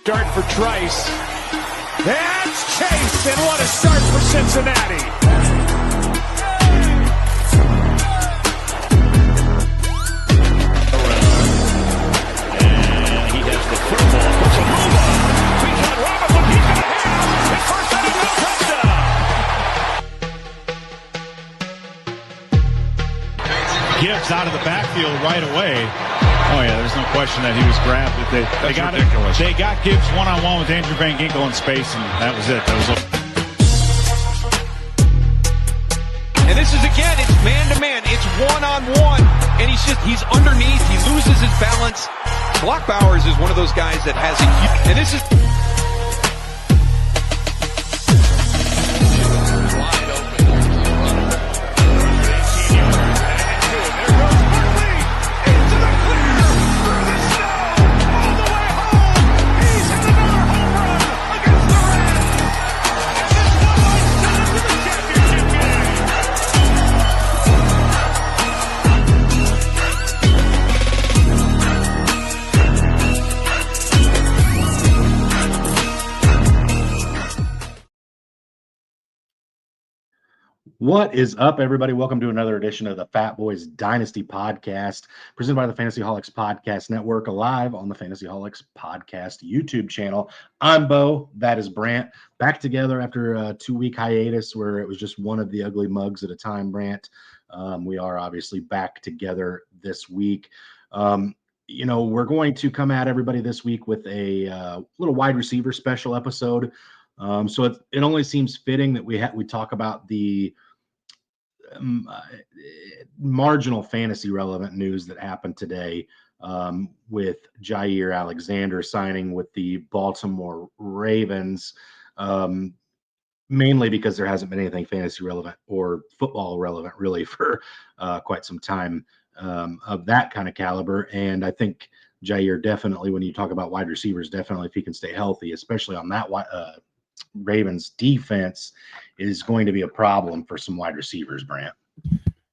Start for Trice. That's Chase, and what a start for Cincinnati. And he has the football. Puts a move on. Bijan Robinson, he's going to have his first NFL touchdown. Gibbs out of the backfield right away. Oh, yeah, there's no question that he was grabbed. They got ridiculous. They got Gibbs one-on-one with Andrew Van Ginkel in space, and that was it. And this is, again, it's man-to-man. It's one-on-one. And he's underneath. He loses his balance. Block Bowers is one of those guys that has a huge... And this is... What is up, everybody? Welcome to another edition of the Fatboyz Dynasty Podcast, presented by the FantasyHolics Podcast Network, live on the FantasyHolics Podcast YouTube channel. I'm Bo. That is Brant. Back together after a 2-week hiatus where it was just one of the ugly mugs at a time, Brant. We are obviously back together this week. We're going to come at everybody this week with a little wide receiver special episode. So it only seems fitting that we talk about the marginal fantasy relevant news that happened today with Jair Alexander signing with the Baltimore Ravens, mainly because there hasn't been anything fantasy relevant or football relevant really for quite some time of that kind of caliber. And I think Jair definitely, when you talk about wide receivers, definitely if he can stay healthy, especially on that Ravens defense, is going to be a problem for some wide receivers, Brant.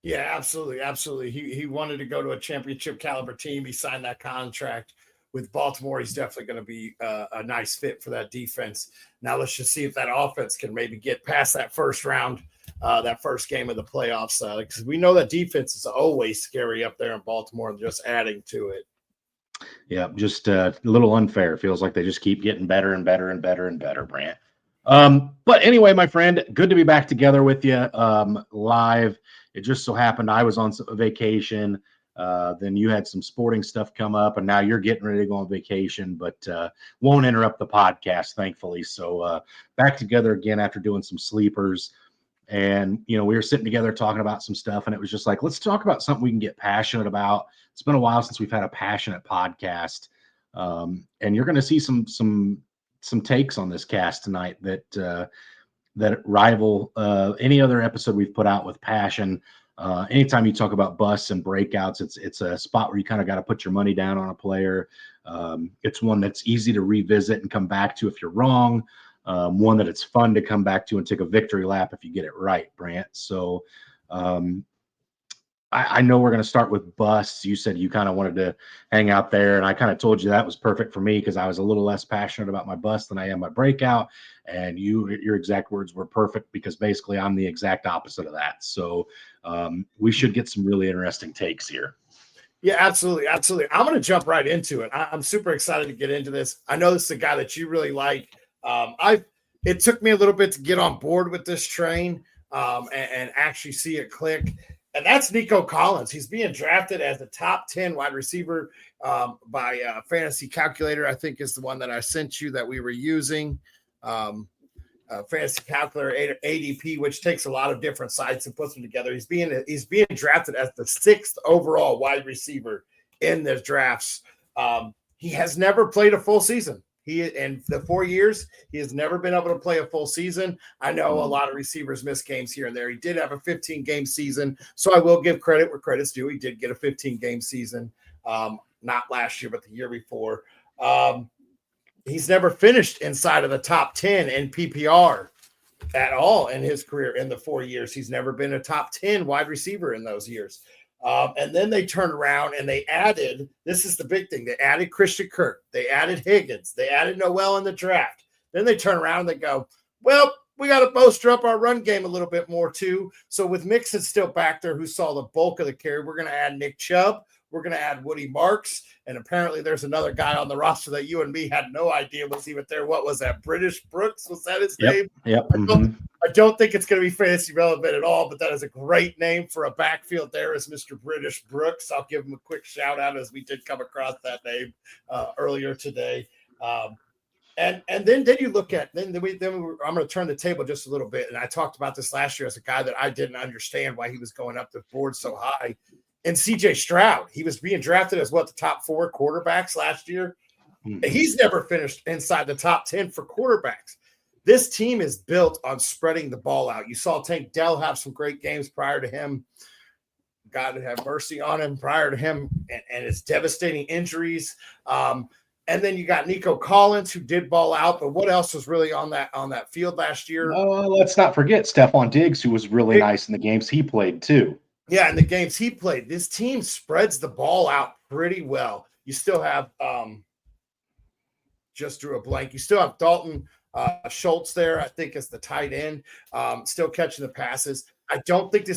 Yeah, absolutely. He wanted to go to a championship caliber team. He signed that contract with Baltimore. He's definitely going to be a nice fit for that defense. Now let's just see if that offense can maybe get past that first round, that first game of the playoffs. Because we know that defense is always scary up there in Baltimore, and just adding to it. Yeah, just a little unfair. Feels like they just keep getting better and better and better and better, Brant. But anyway, my friend, good to be back together with you live. It just so happened I was on vacation. Then you had some sporting stuff come up, and now you're getting ready to go on vacation, but won't interrupt the podcast, thankfully. So back together again after doing some sleepers. And, we were sitting together talking about some stuff, and it was just like, let's talk about something we can get passionate about. It's been a while since we've had a passionate podcast. And you're going to see some takes on this cast tonight that rival any other episode we've put out with passion. Anytime you talk about busts and breakouts, it's a spot where you kind of got to put your money down on a player. It's one that's easy to revisit and come back to if you're wrong. One that it's fun to come back to and take a victory lap if you get it right, Brant. So I know we're going to start with busts. You said you kind of wanted to hang out there, and I kind of told you that was perfect for me because I was a little less passionate about my bust than I am my breakout. And your exact words were perfect because basically I'm the exact opposite of that. So we should get some really interesting takes here. Yeah, absolutely. I'm going to jump right into it. I'm super excited to get into this. I know this is a guy that you really like. It took me a little bit to get on board with this train and actually see it click. And that's Nico Collins. He's being drafted as a top 10 wide receiver by Fantasy Calculator, I think is the one that I sent you that we were using. Fantasy Calculator ADP, which takes a lot of different sites and puts them together. He's being drafted as the 6th overall wide receiver in the drafts. He has never played a full season. In the 4 years, he has never been able to play a full season. I know a lot of receivers miss games here and there. He did have a 15-game season, so I will give credit where credit's due. He did get a 15-game season, not last year, but the year before. He's never finished inside of the top 10 in PPR at all in his career in the 4 years. He's never been a top 10 wide receiver in those years. And then they turned around and they added, this is the big thing, they added Christian Kirk, they added Higgins, they added Noel in the draft. Then they turn around and they go, well, we got to bolster up our run game a little bit more too. So with Mixon still back there, who saw the bulk of the carry, we're going to add Nick Chubb, we're going to add Woody Marks, and apparently there's another guy on the roster that you and me had no idea was even there. What was that? British Brooks? Was that his name? Yep. I don't think it's going to be fantasy relevant at all, but that is a great name for a backfield there is Mr. British Brooks. I'll give him a quick shout out as we did come across that name earlier today. And then you look at I'm going to turn the table just a little bit. And I talked about this last year as a guy that I didn't understand why he was going up the board so high. And CJ Stroud, he was being drafted as the top 4 quarterbacks last year. He's never finished inside the top 10 for quarterbacks. This team is built on spreading the ball out. You saw Tank Dell have some great games prior to him. God have mercy on him prior to him and his devastating injuries. And then you got Nico Collins, who did ball out. But what else was really on that field last year? Let's not forget Stephon Diggs, who was really nice in the games he played too. Yeah, in the games he played, this team spreads the ball out pretty well. You still have just drew a blank. You still have Dalton Schultz there, I think, is the tight end, still catching the passes. I don't think you're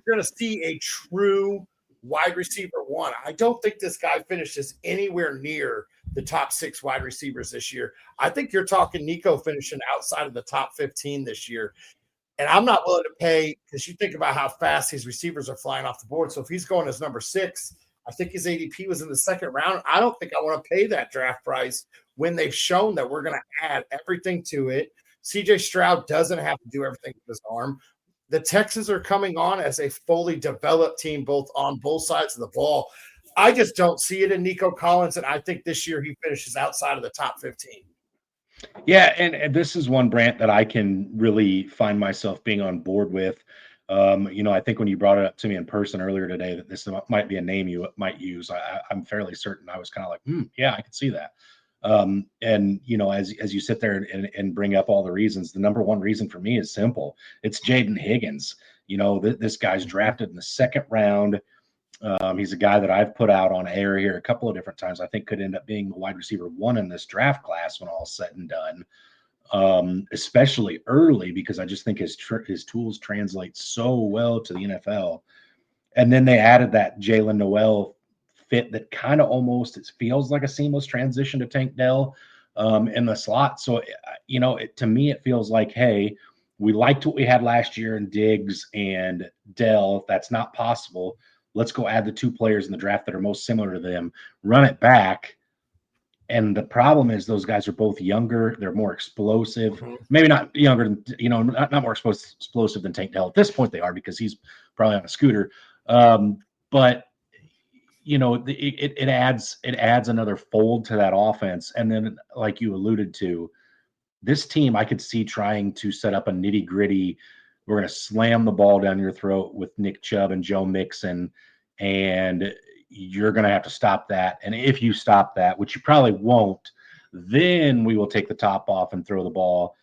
going to see a true wide receiver one. I don't think this guy finishes anywhere near the top 6 wide receivers this year. I think you're talking Nico finishing outside of the top 15 this year. And I'm not willing to pay, because you think about how fast these receivers are flying off the board. So if he's going as number 6, I think his ADP was in the 2nd round. I don't think I want to pay that draft price when they've shown that we're going to add everything to it. CJ Stroud doesn't have to do everything with his arm. The Texans are coming on as a fully developed team, on both sides of the ball. I just don't see it in Nico Collins, and I think this year he finishes outside of the top 15. Yeah, and this is one, Brant, that I can really find myself being on board with. I think when you brought it up to me in person earlier today that this might be a name you might use, I'm fairly certain I was kind of like, yeah, I could see that. And as you sit there and bring up all the reasons, the number one reason for me is simple. It's Jaden Higgins. This guy's drafted in the 2nd round. He's a guy that I've put out on air here a couple of different times. I think could end up being the wide receiver 1 in this draft class when all's said and done, especially early, because I just think his tools translate so well to the NFL. And then they added that Jalen Noel fit that kind of almost, it feels like a seamless transition to Tank Dell in the slot. So, to me, it feels like, hey, we liked what we had last year in Diggs and Dell. If that's not possible, let's go add the 2 players in the draft that are most similar to them, run it back. And the problem is those guys are both younger. They're more explosive. Maybe not younger than, not more explosive than Tank Dell. At this point they are, because he's probably on a scooter. But it adds another fold to that offense. And then, like you alluded to, this team, I could see trying to set up a nitty gritty. We're going to slam the ball down your throat with Nick Chubb and Joe Mixon, and you're going to have to stop that. And if you stop that, which you probably won't, then we will take the top off and throw the ball.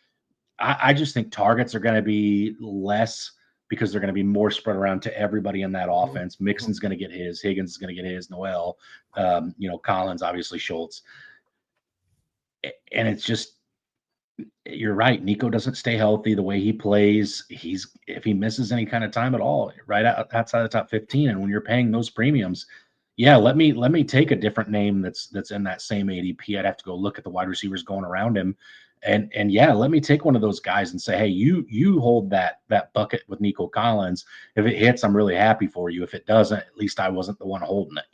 I just think targets are going to be less, because they're going to be more spread around to everybody in that offense. Mixon's going to get his, Higgins is going to get his, Noel, Collins, obviously Schultz. And it's just, you're right. Nico doesn't stay healthy the way he plays. If he misses any kind of time at all, right outside the top 15, and when you're paying those premiums, yeah, let me take a different name that's in that same ADP. I'd have to go look at the wide receivers going around him. And yeah, let me take one of those guys and say, hey, you hold that bucket with Nico Collins. If it hits, I'm really happy for you. If it doesn't, at least I wasn't the one holding it,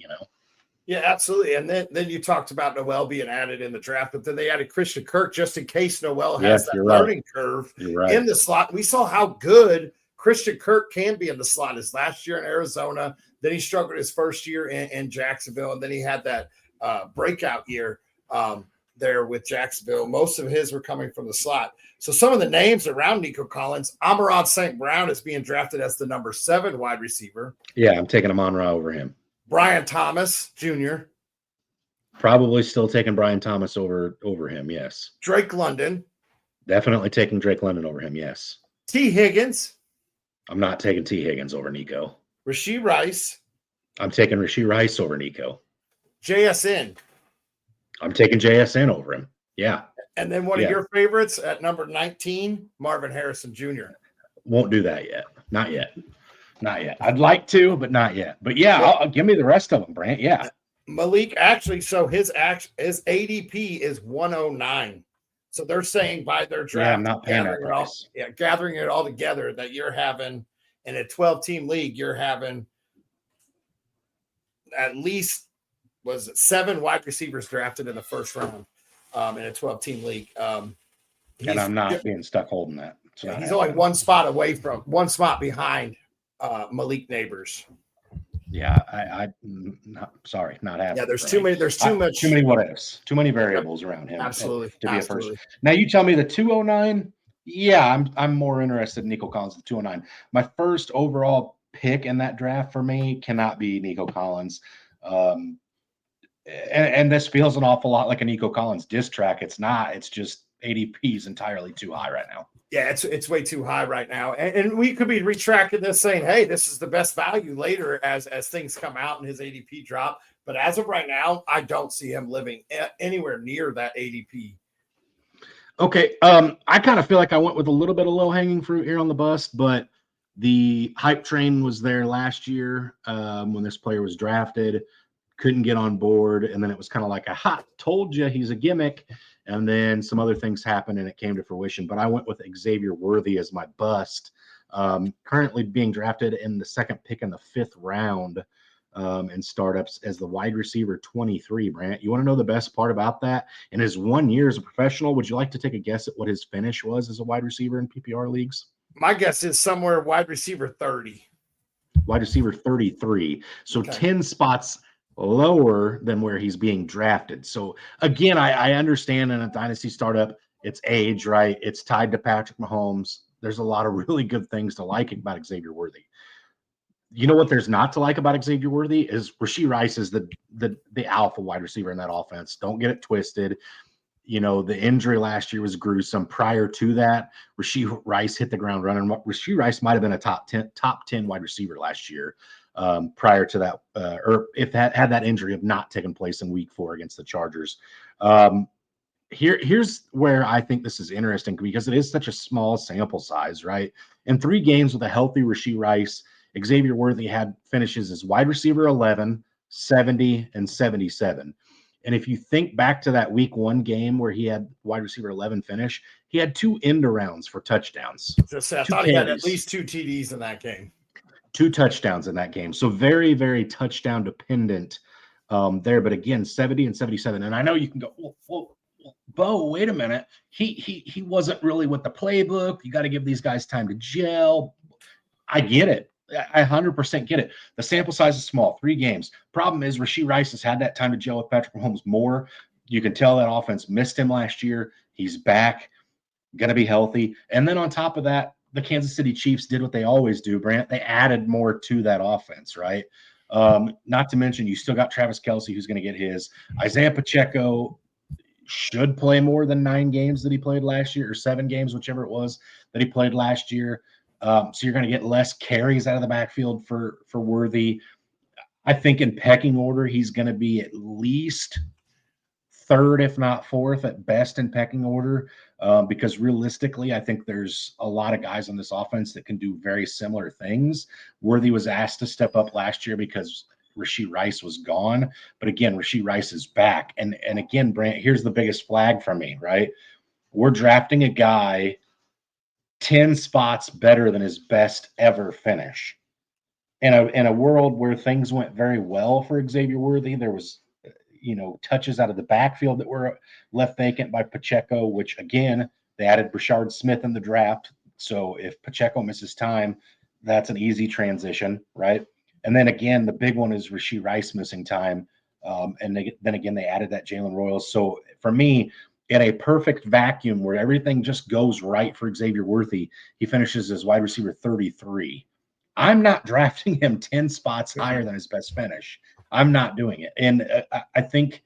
Yeah, absolutely. And then you talked about Noel being added in the draft, but then they added Christian Kirk just in case Noel has that learning curve in the slot. We saw how good Christian Kirk can be in the slot his last year in Arizona. Then he struggled his first year in Jacksonville, and then he had that breakout year there with Jacksonville. Most of his were coming from the slot. So some of the names around Nico Collins, Amon-Ra St. Brown is being drafted as the number 7 wide receiver. Yeah, I'm taking Amon-Ra over him. Brian Thomas Jr. Probably still taking Brian Thomas over him, yes. Drake London. Definitely taking Drake London over him, yes. T. Higgins. I'm not taking T. Higgins over Nico. Rashee Rice. I'm taking Rashee Rice over Nico. JSN. I'm taking JSN over him. Yeah. And then one of your favorites at number 19, Marvin Harrison Jr. Won't do that yet. Not yet. Not yet. I'd like to, but not yet. But yeah, I'll give me the rest of them, Brant. Yeah. Malik, actually, so his ADP is 109. So they're saying by their draft, I'm not paying that price. Gathering it all together, that you're having in a 12-team league, you're having at least, 7 wide receivers drafted in the first round in a 12-team league. And I'm not being stuck holding that. He's only one spot behind Malik Neighbors. Yeah, not happening. Yeah, there's too many what ifs, too many variables around him. Absolutely. To be a first. Now you tell me the 209. Yeah, I'm more interested in Nico Collins, the 209. My first overall pick in that draft for me cannot be Nico Collins. And this feels an awful lot like a Nico Collins diss track. It's not. It's just ADP is entirely too high right now. Yeah, it's way too high right now. And we could be retracting this saying, hey, this is the best value later as things come out and his ADP drop. But as of right now, I don't see him living anywhere near that ADP. Okay. I kind of feel like I went with a little bit of low-hanging fruit here on the bust, but the hype train was there last year when this player was drafted, couldn't get on board, and then it was kind of like, aha, told you he's a gimmick. And then some other things happened and it came to fruition. But I went with Xavier Worthy as my bust. Currently being drafted in the second pick in the 5th round in startups as the wide receiver 23, Brant. You want to know the best part about that? In his 1 year as a professional, would you like to take a guess at what his finish was as a wide receiver in PPR leagues? My guess is somewhere wide receiver 30. Wide receiver 33. So 10 spots lower than where he's being drafted. So again, I understand in a dynasty startup, it's age, right? It's tied to Patrick Mahomes. There's a lot of really good things to like about Xavier Worthy. You know what there's not to like about Xavier Worthy is Rashee Rice is the alpha wide receiver in that offense. Don't get it twisted. You know, the injury last year was gruesome. Prior to that, Rashee Rice hit the ground running. Rashee Rice might have been a top 10 wide receiver last year. Prior to that, or if that had that injury have not taken place in week 4 against the Chargers. Here's where I think this is interesting because it is such a small sample size, right? In 3 games with a healthy Rashee Rice, Xavier Worthy had finishes as wide receiver 11, 70, and 77. And if you think back to that week 1 game where he had wide receiver 11 finish, he had 2 end arounds for touchdowns. I thought he had at least 2 TDs in that game. 2 touchdowns in that game. So very, very touchdown dependent there. But again, 70 and 77. And I know you can go, well, Bo, wait a minute. He wasn't really with the playbook. You got to give these guys time to gel. I get it. I 100% get it. The sample size is small, 3 games. Problem is Rashee Rice has had that time to gel with Patrick Mahomes more. You can tell that offense missed him last year. He's back, going to be healthy. And then on top of that, the Kansas City Chiefs did what they always do, Brant. They added more to that offense, right? Not to mention you still got Travis Kelce who's going to get his. Isaiah Pacheco should play more than 9 games that he played last year, or 7 games, whichever it was that he played last year. So you're going to get less carries out of the backfield for Worthy. I think in pecking order, he's going to be at least 3rd, if not 4th at best in pecking order, because realistically, I think there's a lot of guys on this offense that can do very similar things. Worthy was asked to step up last year because Rashee Rice was gone. But again, Rashee Rice is back. And again, Brant, here's the biggest flag for me, right? We're drafting a guy 10 spots better than his best ever finish. In a world where things went very well for Xavier Worthy, there was touches out of the backfield that were left vacant by Pacheco, which again, they added Brashard Smith in the draft. So if Pacheco misses time, that's an easy transition, right? And then again, the big one is Rashee Rice missing time. And then again, they added that Jalen Royals. So for me, in a perfect vacuum where everything just goes right for Xavier Worthy, he finishes as wide receiver 33. I'm not drafting him 10 spots higher than his best finish. I'm not doing it. And I think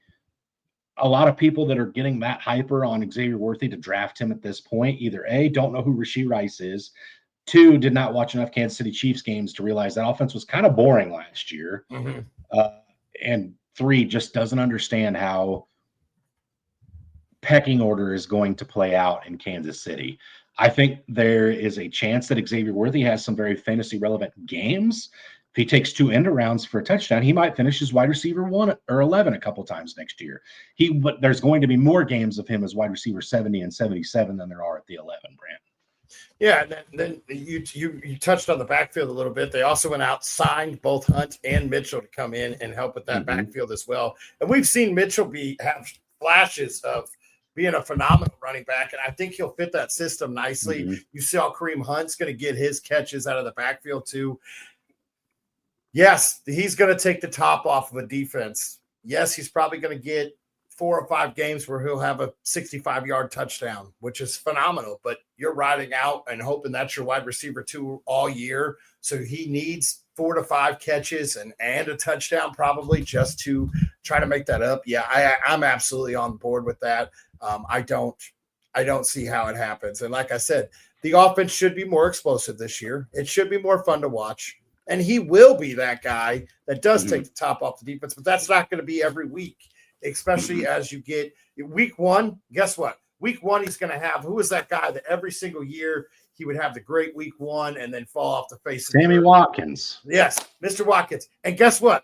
a lot of people that are getting that hyper on Xavier Worthy to draft him at this point, either A, don't know who Rashee Rice is, 2, did not watch enough Kansas City Chiefs games to realize that offense was kind of boring last year. And 3, just doesn't understand how pecking order is going to play out in Kansas City. I think there is a chance that Xavier Worthy has some very fantasy relevant games. If he takes 2 end arounds for a touchdown, he might finish as wide receiver 1 or 11 a couple times next year. But there's going to be more games of him as wide receiver 70 and 77 than there are at the 11, Brant. Yeah, and then you touched on the backfield a little bit. They also went out, signed both Hunt and Mitchell to come in and help with that backfield as well. And we've seen Mitchell have flashes of being a phenomenal running back, and I think he'll fit that system nicely. You saw Kareem Hunt's going to get his catches out of the backfield too. Yes, he's going to take the top off of a defense. Yes, he's probably going to get 4 or 5 games where he'll have a 65-yard touchdown, which is phenomenal. But you're riding out and hoping that's your wide receiver 2 all year. So he needs 4 to 5 catches and a touchdown probably just to try to make that up. Yeah, I'm absolutely on board with that. I don't see how it happens. And like I said, the offense should be more explosive this year. It should be more fun to watch. And he will be that guy that does take the top off the defense, but that's not going to be every week, especially as you get week 1. Guess what? Week 1, he's going to have, who is that guy that every single year he would have the great week 1 and then fall off the face of Sammy Watkins. Yes, Mr. Watkins. And guess what?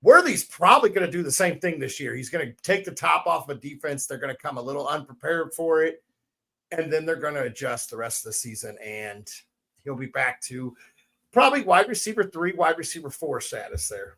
Worthy's probably going to do the same thing this year. He's going to take the top off of a defense. They're going to come a little unprepared for it, and then they're going to adjust the rest of the season, and he'll be back to probably wide receiver 3, wide receiver 4 status there.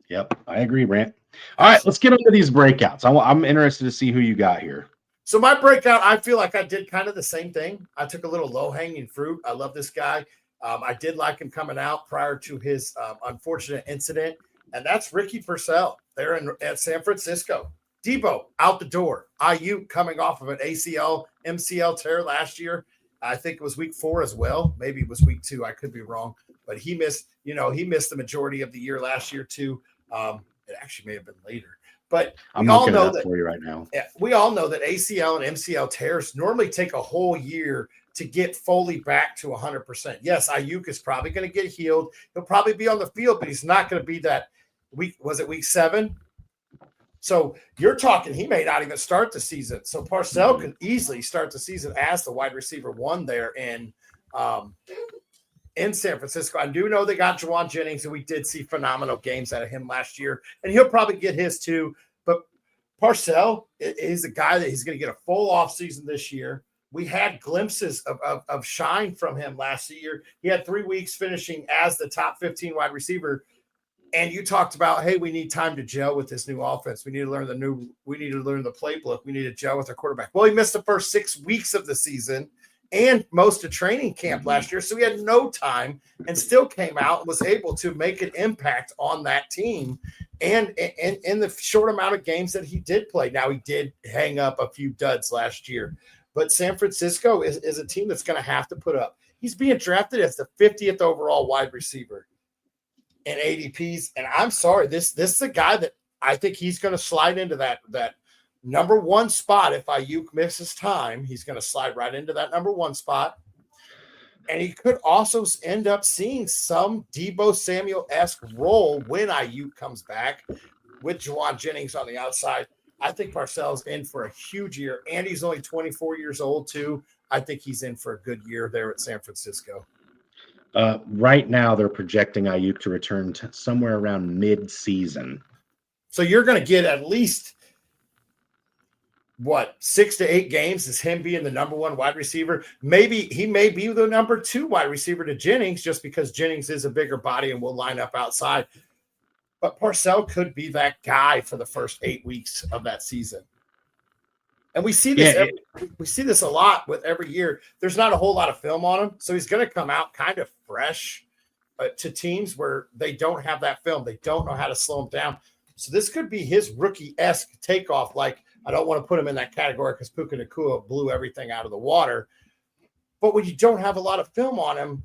Yep, I agree, Brant. All right, let's get into these breakouts. I'm interested to see who you got here. So my breakout, I feel like I did kind of the same thing. I took a little low-hanging fruit. I love this guy. I did like him coming out prior to his unfortunate incident, and that's Ricky Purcell there at San Francisco. Debo out the door. Ayuk coming off of an ACL, MCL tear last year. I think it was week 4 as well. Maybe it was week 2. I could be wrong, but he missed the majority of the year last year too. It actually may have been later, but I'm all know that for you right now. Yeah, we all know that ACL and MCL tears normally take a whole year to get fully back to 100%. Yes, Ayuk is probably going to get healed. He'll probably be on the field, but he's not going to be that week. Was it week 7? So you're talking he may not even start the season. So Parcell could easily start the season as the wide receiver 1 there in San Francisco. I do know they got Juwan Jennings, and we did see phenomenal games out of him last year, and he'll probably get his too. But Parcell is a guy that he's going to get a full offseason this year. We had glimpses of shine from him last year. He had 3 weeks finishing as the top 15 wide receiver. And you talked about, hey, we need time to gel with this new offense. We need to learn the playbook. We need to gel with our quarterback. Well, he missed the first 6 weeks of the season and most of training camp last year. So he had no time and still came out and was able to make an impact on that team. And in the short amount of games that he did play. Now, he did hang up a few duds last year. But San Francisco is a team that's going to have to put up. He's being drafted as the 50th overall wide receiver in ADPs. And I'm sorry, this is a guy that I think he's going to slide into that number 1 spot. If Ayuk misses time, he's going to slide right into that number 1 spot. And he could also end up seeing some Debo Samuel-esque role when Ayuk comes back with Juwan Jennings on the outside. I think Parcell's in for a huge year, and he's only 24 years old too. I think he's in for a good year there at San Francisco. Right now, they're projecting Ayuk to return to somewhere around mid-season. So you're going to get at least, 6 to 8 games is him being the number 1 wide receiver. Maybe he may be the number 2 wide receiver to Jennings just because Jennings is a bigger body and will line up outside. But Parcell could be that guy for the first 8 weeks of that season. And we see this we see this a lot with every year. There's not a whole lot of film on him, so he's going to come out kind of fresh to teams where they don't have that film. They don't know how to slow him down. So this could be his rookie-esque takeoff. Like, I don't want to put him in that category because Puka Nacua blew everything out of the water. But when you don't have a lot of film on him,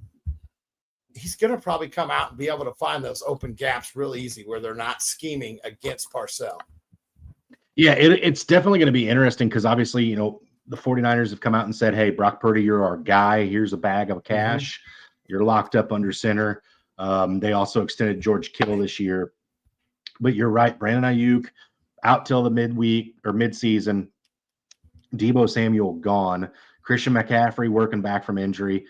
he's going to probably come out and be able to find those open gaps real easy where they're not scheming against Parcell. Yeah, it's definitely going to be interesting because obviously, the 49ers have come out and said, hey, Brock Purdy, you're our guy. Here's a bag of cash. You're locked up under center. They also extended George Kittle this year. But you're right, Brandon Ayuk out till the midweek or midseason. Deebo Samuel gone. Christian McCaffrey working back from injury.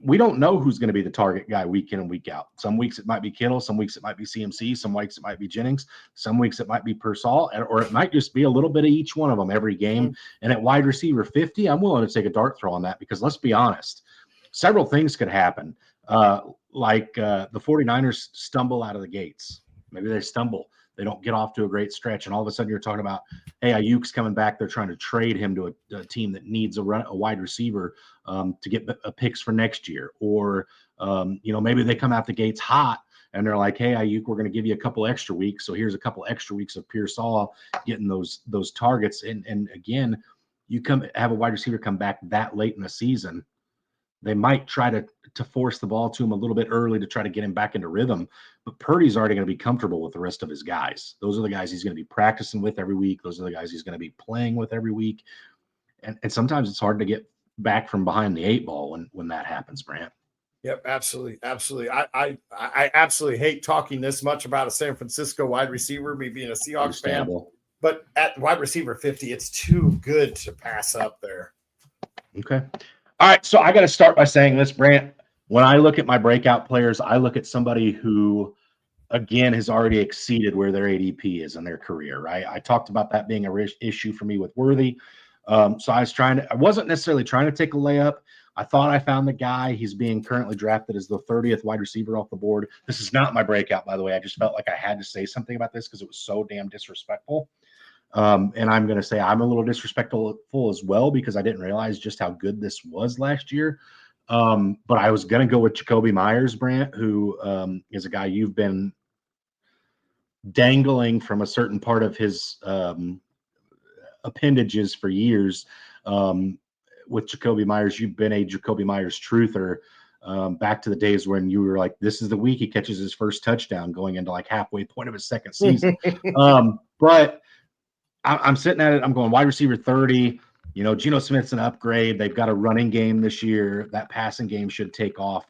We don't know who's going to be the target guy week in and week out. Some weeks it might be Kittle. Some weeks it might be CMC. Some weeks it might be Jennings. Some weeks it might be Pearsall, or it might just be a little bit of each one of them every game. And at wide receiver 50, I'm willing to take a dart throw on that because let's be honest, several things could happen. The 49ers stumble out of the gates. Maybe they stumble. They don't get off to a great stretch, and all of a sudden you're talking about, hey, Ayuk's coming back. They're trying to trade him to a team that needs a wide receiver to get picks for next year. Or, maybe they come out the gates hot, and they're like, hey, Ayuk, we're going to give you a couple extra weeks. So here's a couple extra weeks of Pearsall getting those targets. And again, you have a wide receiver come back that late in the season. They might try to force the ball to him a little bit early to try to get him back into rhythm. But Purdy's already going to be comfortable with the rest of his guys. Those are the guys he's going to be practicing with every week. Those are the guys he's going to be playing with every week. And sometimes it's hard to get back from behind the eight ball when that happens, Brant. Yep, absolutely. Absolutely. I absolutely hate talking this much about a San Francisco wide receiver, me being a Seahawks fan. But at wide receiver 50, it's too good to pass up there. Okay. All right, so I got to start by saying this, Brant. When I look at my breakout players, I look at somebody who, again, has already exceeded where their ADP is in their career, right? I talked about that being a issue for me with Worthy. So I wasn't necessarily trying to take a layup. I thought I found the guy. He's being currently drafted as the 30th wide receiver off the board. This is not my breakout, by the way. I just felt like I had to say something about this because it was so damn disrespectful. And I'm going to say I'm a little disrespectful as well because I didn't realize just how good this was last year. But I was going to go with Jacoby Myers, Brant, who is a guy you've been dangling from a certain part of his appendages for years. With Jacoby Myers, you've been a Jacoby Myers truther back to the days when you were like, this is the week he catches his first touchdown going into like halfway point of his second season. But I'm sitting at it. I'm going wide receiver 30. Geno Smith's an upgrade. They've got a running game this year. That passing game should take off.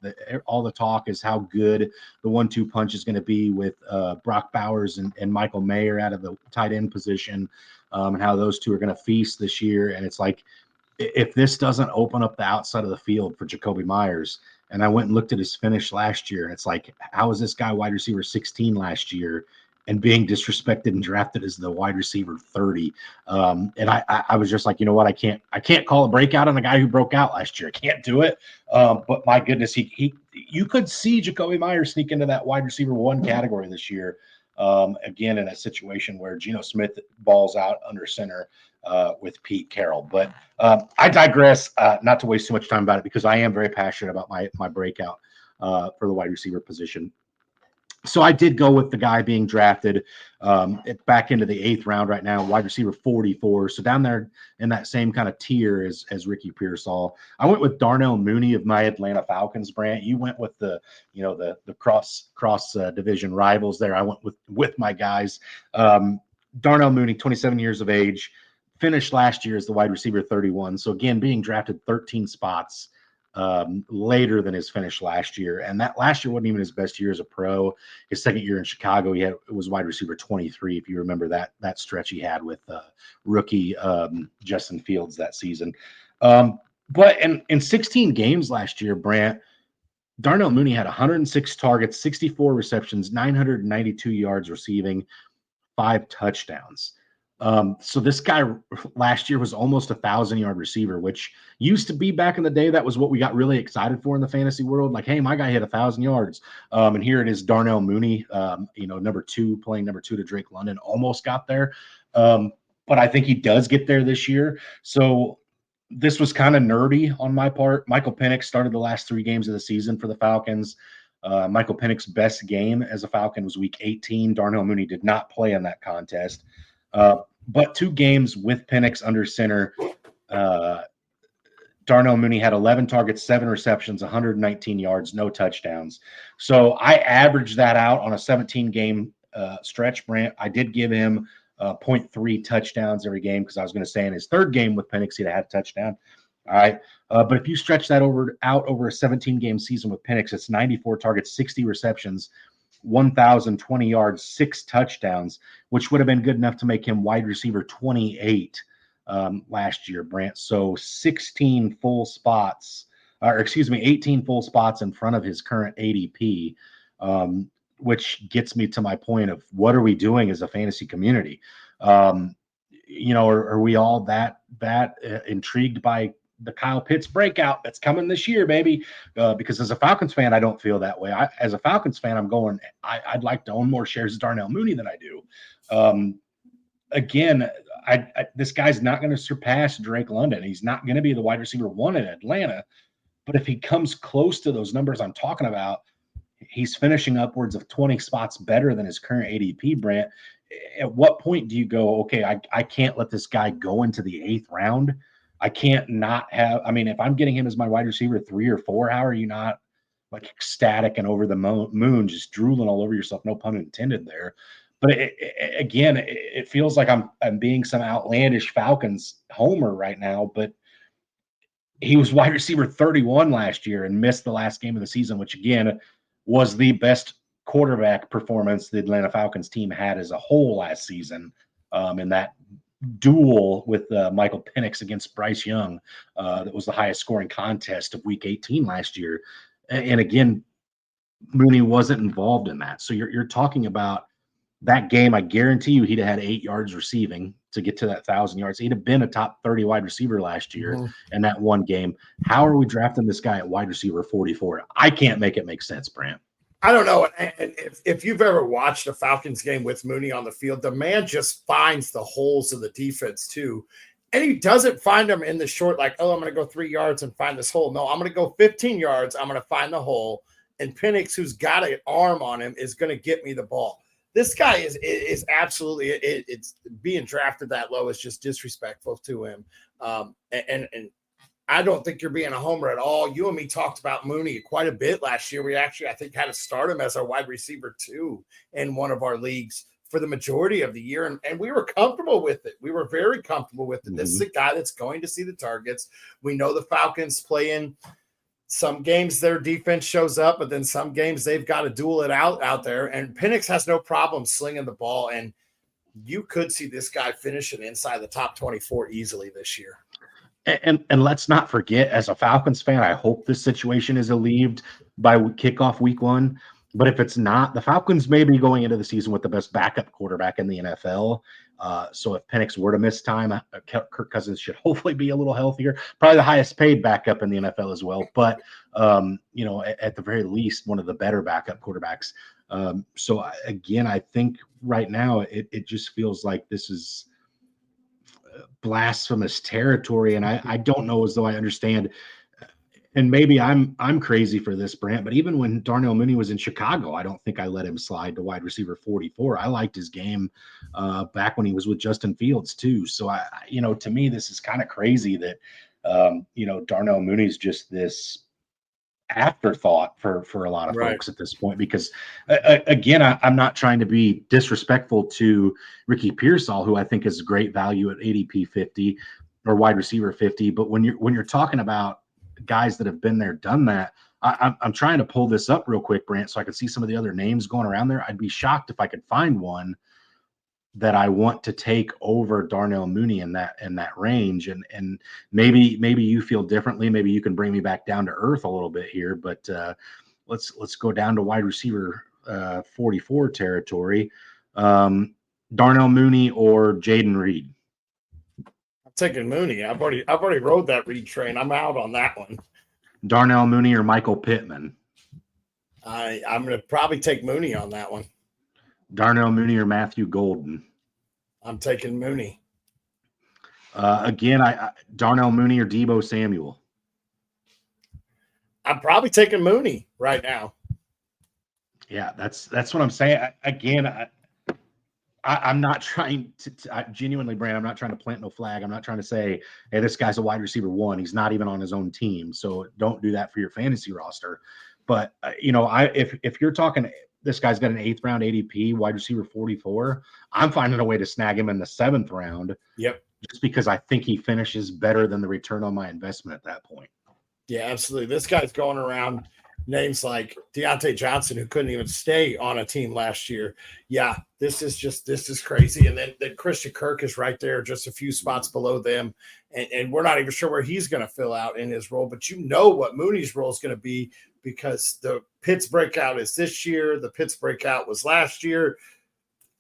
All the talk is how good the 1-2 punch is going to be with Brock Bowers and Michael Mayer out of the tight end position, and how those two are going to feast this year. And it's like, if this doesn't open up the outside of the field for Jacoby Myers, and I went and looked at his finish last year, and it's like, how is this guy wide receiver 16 last year and being disrespected and drafted as the wide receiver 30? And I was just like, you know what? I can't call a breakout on the guy who broke out last year. I can't do it. But my goodness, you could see Jacoby Myers sneak into that wide receiver 1 category this year. Again, in a situation where Geno Smith balls out under center with Pete Carroll. But I digress, not to waste too much time about it, because I am very passionate about my breakout for the wide receiver position. So I did go with the guy being drafted back into the 8th round right now, wide receiver 44. So down there in that same kind of tier as Ricky Pearsall. I went with Darnell Mooney of my Atlanta Falcons, Brant. You went with the cross division rivals there. I went with my guys. Darnell Mooney, 27 years of age, finished last year as the wide receiver 31. So again, being drafted 13 spots later than his finish last year. And that last year wasn't even his best year as a pro. His second year in Chicago, it was wide receiver 23, if you remember that stretch he had with rookie Justin Fields that season. But in 16 games last year, Brant, Darnell Mooney had 106 targets, 64 receptions, 992 yards receiving, 5 touchdowns. So this guy last year was almost 1,000-yard receiver, which used to be back in the day. That was what we got really excited for in the fantasy world. Like, hey, my guy hit 1,000 yards. And here it is, Darnell Mooney, number 2, playing number 2 to Drake London, almost got there. But I think he does get there this year. So this was kind of nerdy on my part. Michael Penix started the last 3 games of the season for the Falcons. Michael Penix's best game as a Falcon was week 18. Darnell Mooney did not play in that contest. But 2 games with Penix under center, Darnell Mooney had 11 targets, 7 receptions, 119 yards, no touchdowns. So I averaged that out on a 17-game stretch, Brant. I did give him 0.3 touchdowns every game, because I was going to say in his third game with Penix, he'd had a touchdown. All right. But if you stretch that out over a 17-game season with Penix, it's 94 targets, 60 receptions, 1,020 yards, 6 touchdowns, which would have been good enough to make him wide receiver 28 last year, Brant. So 18 full spots in front of his current ADP, which gets me to my point of what are we doing as a fantasy community? Are we all that intrigued by the Kyle Pitts breakout that's coming this year, baby? Because as a Falcons fan, I don't feel that way. As a Falcons fan, I'm going, I'd like to own more shares of Darnell Mooney than I do. Again, this guy's not going to surpass Drake London. He's not going to be the wide receiver 1 in Atlanta. But if he comes close to those numbers I'm talking about, he's finishing upwards of 20 spots better than his current ADP, Brant. At what point do you go, okay, I can't let this guy go into the 8th round? I can't not have – I mean, if I'm getting him as my wide receiver 3 or 4, how are you not like ecstatic and over the moon, just drooling all over yourself? No pun intended there. But it feels like I'm being some outlandish Falcons homer right now, but he was wide receiver 31 last year and missed the last game of the season, which again was the best quarterback performance the Atlanta Falcons team had as a whole last season, in that duel with Michael Penix against Bryce Young. That was the highest scoring contest of week 18 last year. And again, Mooney wasn't involved in that. So you're talking about that game. I guarantee you he'd have had 8 yards receiving to get to that 1,000 yards. He'd have been a top 30 wide receiver last year in that one game. How are we drafting this guy at wide receiver 44? I can't make it make sense, Brant. I don't know. And if you've ever watched a Falcons game with Mooney on the field, the man just finds the holes of the defense too. And he doesn't find them in the short, like, oh, I'm going to go 3 yards and find this hole. No, I'm going to go 15 yards. I'm going to find the hole. And Penix, who's got an arm on him, is going to get me the ball. This guy is absolutely it's being drafted that low is just disrespectful to him. And I don't think you're being a homer at all. You and me talked about Mooney quite a bit last year. We actually, I think, had to start him as our wide receiver 2 in one of our leagues for the majority of the year. And we were comfortable with it. We were very comfortable with it. This is a guy that's going to see the targets. We know the Falcons play in some games their defense shows up, but then some games they've got to duel it out there. And Penix has no problem slinging the ball. And you could see this guy finishing inside the top 24 easily this year. And let's not forget, as a Falcons fan, I hope this situation is alleviated by kickoff week 1. But if it's not, the Falcons may be going into the season with the best backup quarterback in the NFL. So if Penix were to miss time, Kirk Cousins should hopefully be a little healthier. Probably the highest paid backup in the NFL as well. But, at the very least, one of the better backup quarterbacks. So, again, I think right now it just feels like this is blasphemous territory. And I don't know as though I understand. And maybe I'm crazy for this, Brant, but even when Darnell Mooney was in Chicago, I don't think I let him slide to wide receiver 44. I liked his game back when he was with Justin Fields too. So to me, this is kind of crazy that, Darnell Mooney's just this afterthought for a lot of folks at this point, because again, I'm not trying to be disrespectful to Ricky Pearsall, who I think is great value at ADP 50 or wide receiver 50. But when you're talking about guys that have been there, done that, I'm trying to pull this up real quick, Brant, so I can see some of the other names going around there. I'd be shocked if I could find one that I want to take over Darnell Mooney in that range. And maybe you feel differently. Maybe you can bring me back down to earth a little bit here, but let's go down to wide receiver 44 territory. Darnell Mooney or Jaden Reed? I'm taking Mooney. I've already rode that Reed train. I'm out on that one. Darnell Mooney or Michael Pittman? I'm going to probably take Mooney on that one. Darnell Mooney or Matthew Golden? I'm taking Mooney. Again, Darnell Mooney or Deebo Samuel? I'm probably taking Mooney right now. Yeah, that's what I'm saying. I'm not trying to genuinely, Brand, I'm not trying to plant no flag. I'm not trying to say, hey, this guy's a wide receiver 1. He's not even on his own team. So don't do that for your fantasy roster. But, if you're talking this guy's got an 8th round ADP, wide receiver 44. I'm finding a way to snag him in the 7th round. Yep. Just because I think he finishes better than the return on my investment at that point. Yeah, absolutely. This guy's going around names like Deontay Johnson, who couldn't even stay on a team last year. Yeah, this is crazy. And then Christian Kirk is right there, just a few spots below them. And we're not even sure where he's going to fill out in his role, but you know what Mooney's role is going to be, because the Pitts breakout is this year. The Pitts breakout was last year.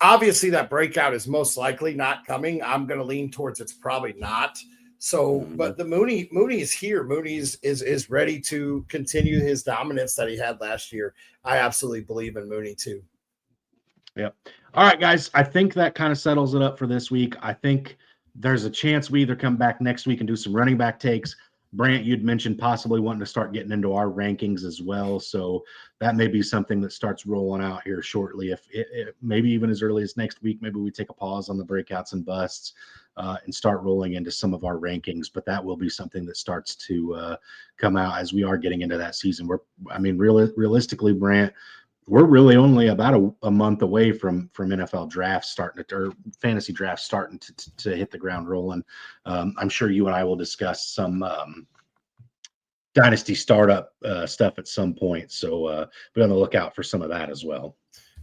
Obviously, that breakout is most likely not coming. I'm going to lean towards it's probably not. So, but the Mooney is here. Mooney is ready to continue his dominance that he had last year. I absolutely believe in Mooney too. Yep. All right, guys. I think that kind of settles it up for this week. I think there's a chance we either come back next week and do some running back takes. Brant, you'd mentioned possibly wanting to start getting into our rankings as well. So that may be something that starts rolling out here shortly. If maybe even as early as next week, maybe we take a pause on the breakouts and busts and start rolling into some of our rankings. But that will be something that starts to come out as we are getting into that season. Realistically, Brant, we're really only about a month away from NFL drafts starting to, or fantasy drafts starting to hit the ground rolling. I'm sure you and I will discuss some dynasty startup stuff at some point. So be on the lookout for some of that as well.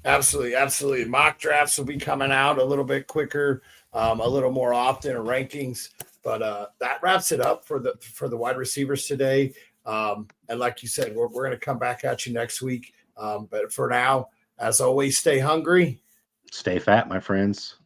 Absolutely. Mock drafts will be coming out a little bit quicker, a little more often, or rankings. But that wraps it up for the wide receivers today. And like you said, we're going to come back at you next week. But for now, as always, stay hungry. Stay fat, my friends.